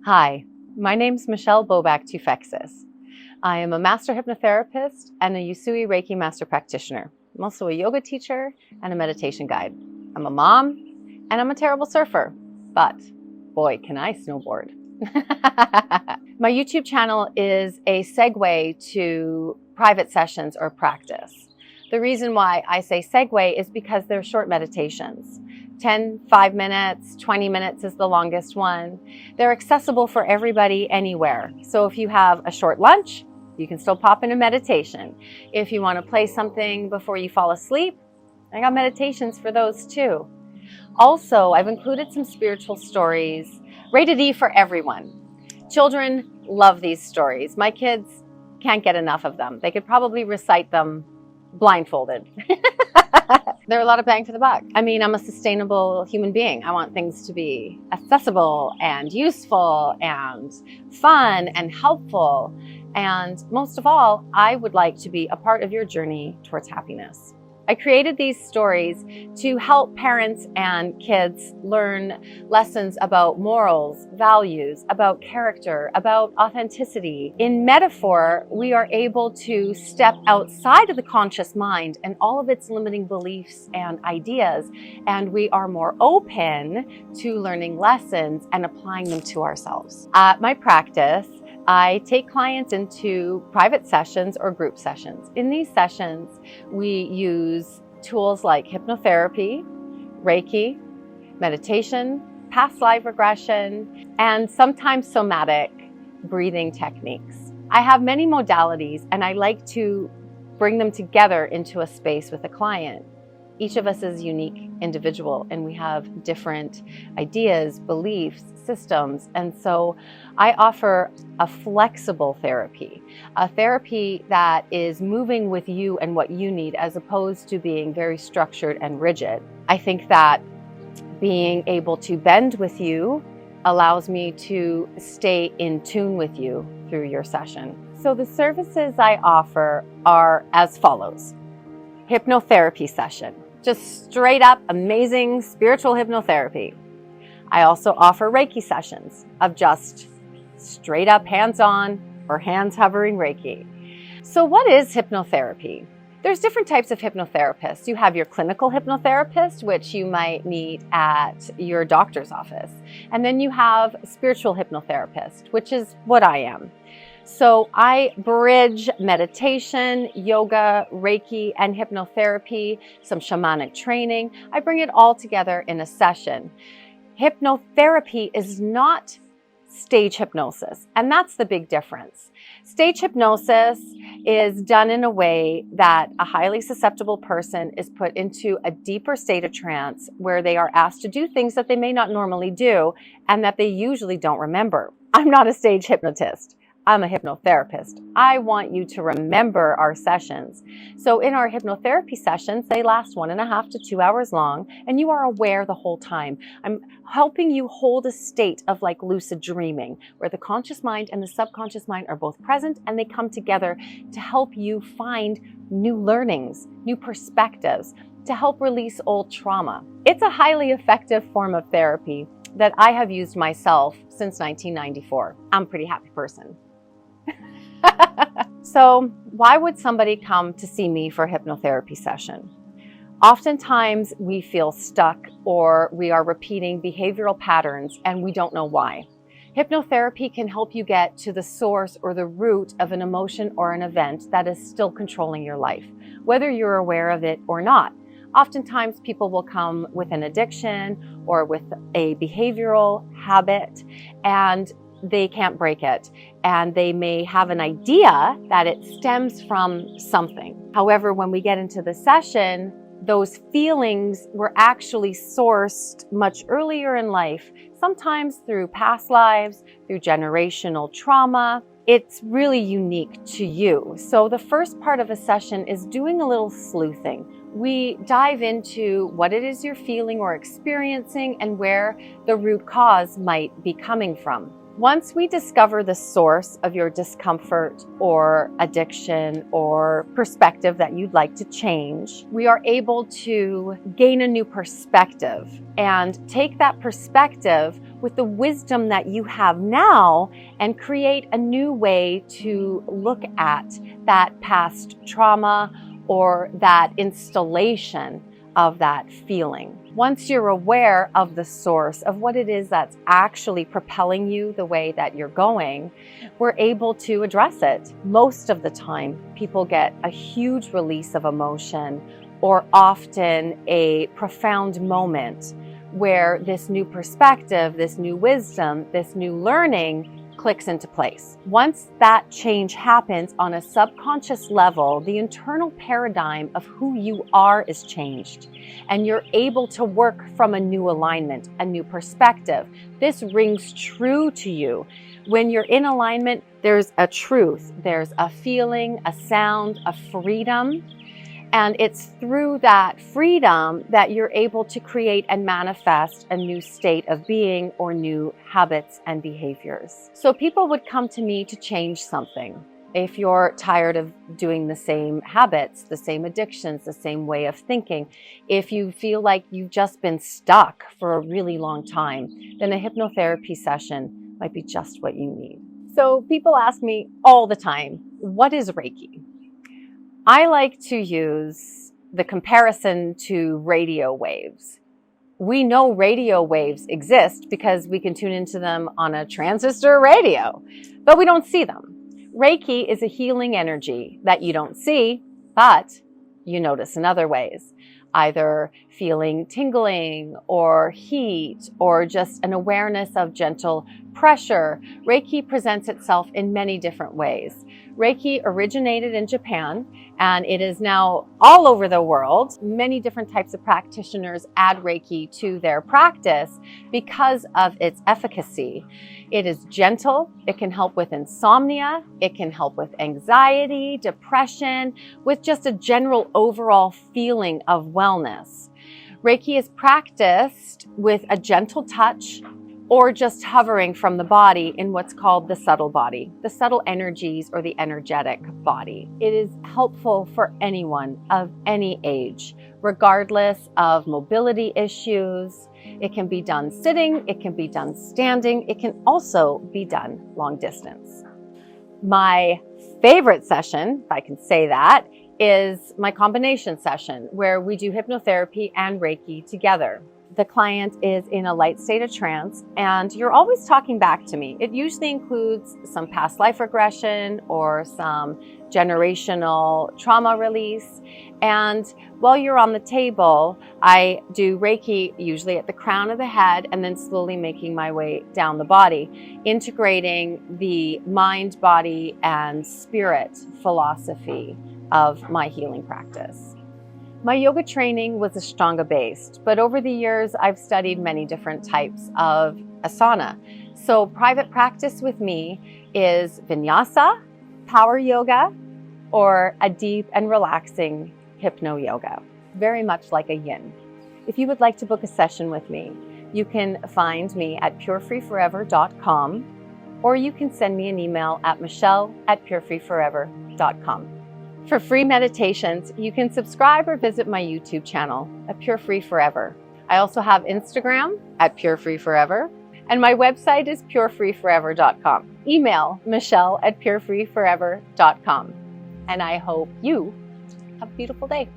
Hi, my name's Michelle Bobak-Tufexis. I am a Master Hypnotherapist and a Usui Reiki Master Practitioner. I'm also a yoga teacher and a meditation guide. I'm a mom and I'm a terrible surfer, but boy, can I snowboard. My YouTube channel is a segue to private sessions or practice. The reason why I say segue is because they're short meditations. 5 minutes, 20 minutes is the longest one. They're accessible for everybody anywhere. So if you have a short lunch, you can still pop in a meditation. If you want to play something before you fall asleep, I got meditations for those too. Also, I've included some spiritual stories, rated E for everyone. Children love these stories. My kids can't get enough of them. They could probably recite them blindfolded. They're a lot of bang for the buck. I mean, I'm a sustainable human being. I want things to be accessible and useful and fun and helpful. And most of all, I would like to be a part of your journey towards happiness. I created these stories to help parents and kids learn lessons about morals, values, about character, about authenticity. In metaphor, we are able to step outside of the conscious mind and all of its limiting beliefs and ideas, and we are more open to learning lessons and applying them to ourselves. At my practice, I take clients into private sessions or group sessions. In these sessions, we use tools like hypnotherapy, Reiki, meditation, past life regression, and sometimes somatic breathing techniques. I have many modalities and I like to bring them together into a space with a client. Each of us is a unique individual and we have different ideas, beliefs, systems. And so I offer a flexible therapy, a therapy that is moving with you and what you need as opposed to being very structured and rigid. I think that being able to bend with you allows me to stay in tune with you through your session. So the services I offer are as follows. Hypnotherapy session. Just straight up amazing spiritual hypnotherapy. I also offer Reiki sessions of just straight up hands-on or hands hovering Reiki. So what is hypnotherapy? There's different types of hypnotherapists. You have your clinical hypnotherapist, which you might meet at your doctor's office. And then you have spiritual hypnotherapist, which is what I am. So I bridge meditation, yoga, Reiki, and hypnotherapy, some shamanic training. I bring it all together in a session. Hypnotherapy is not stage hypnosis, and that's the big difference. Stage hypnosis is done in a way that a highly susceptible person is put into a deeper state of trance where they are asked to do things that they may not normally do and that they usually don't remember. I'm not a stage hypnotist. I'm a hypnotherapist. I want you to remember our sessions. So in our hypnotherapy sessions, they last 1.5 to 2 hours long, and you are aware the whole time. I'm helping you hold a state of like lucid dreaming, where the conscious mind and the subconscious mind are both present and they come together to help you find new learnings, new perspectives, to help release old trauma. It's a highly effective form of therapy that I have used myself since 1994. I'm a pretty happy person. So why would somebody come to see me for a hypnotherapy session? Oftentimes we feel stuck or we are repeating behavioral patterns and we don't know why. Hypnotherapy can help you get to the source or the root of an emotion or an event that is still controlling your life, whether you're aware of it or not. Oftentimes people will come with an addiction or with a behavioral habit and they can't break it, and they may have an idea that it stems from something. However, when we get into the session, those feelings were actually sourced much earlier in life, sometimes through past lives, through generational trauma. It's really unique to you. So the first part of a session is doing a little sleuthing. We dive into what it is you're feeling or experiencing and where the root cause might be coming from. Once we discover the source of your discomfort or addiction or perspective that you'd like to change, we are able to gain a new perspective and take that perspective with the wisdom that you have now and create a new way to look at that past trauma or that installation of that feeling. Once you're aware of the source of what it is that's actually propelling you the way that you're going, we're able to address it. Most of the time, people get a huge release of emotion or often a profound moment where this new perspective, this new wisdom, this new learning clicks into place. Once that change happens on a subconscious level, the internal paradigm of who you are is changed, and you're able to work from a new alignment, a new perspective. This rings true to you. When you're in alignment, there's a truth, there's a feeling, a sound, a freedom. And it's through that freedom that you're able to create and manifest a new state of being or new habits and behaviors. So people would come to me to change something. If you're tired of doing the same habits, the same addictions, the same way of thinking, if you feel like you've just been stuck for a really long time, then a hypnotherapy session might be just what you need. So people ask me all the time, what is Reiki? I like to use the comparison to radio waves. We know radio waves exist because we can tune into them on a transistor radio, but we don't see them. Reiki is a healing energy that you don't see, but you notice in other ways, either feeling tingling or heat or just an awareness of gentle pressure. Reiki presents itself in many different ways. Reiki originated in Japan and it is now all over the world. Many different types of practitioners add Reiki to their practice because of its efficacy. It is gentle, it can help with insomnia, it can help with anxiety, depression, with just a general overall feeling of wellness. Reiki is practiced with a gentle touch or just hovering from the body in what's called the subtle body, the subtle energies or the energetic body. It is helpful for anyone of any age, regardless of mobility issues. It can be done sitting, it can be done standing, it can also be done long distance. My favorite session, if I can say that, is my combination session where we do hypnotherapy and Reiki together. The client is in a light state of trance and you're always talking back to me. It usually includes some past life regression or some generational trauma release. And while you're on the table, I do Reiki usually at the crown of the head and then slowly making my way down the body, integrating the mind, body, and spirit philosophy of my healing practice. My yoga training was Ashtanga based, but over the years I've studied many different types of asana. So private practice with me is vinyasa, power yoga, or a deep and relaxing hypno yoga, very much like a yin. If you would like to book a session with me, you can find me at purefreeforever.com or you can send me an email at michelle@purefreeforever.com. For free meditations, you can subscribe or visit my YouTube channel at Pure Free Forever. I also have Instagram at Pure Free Forever, and my website is purefreeforever.com. Email michelle@purefreeforever.com. And I hope you have a beautiful day.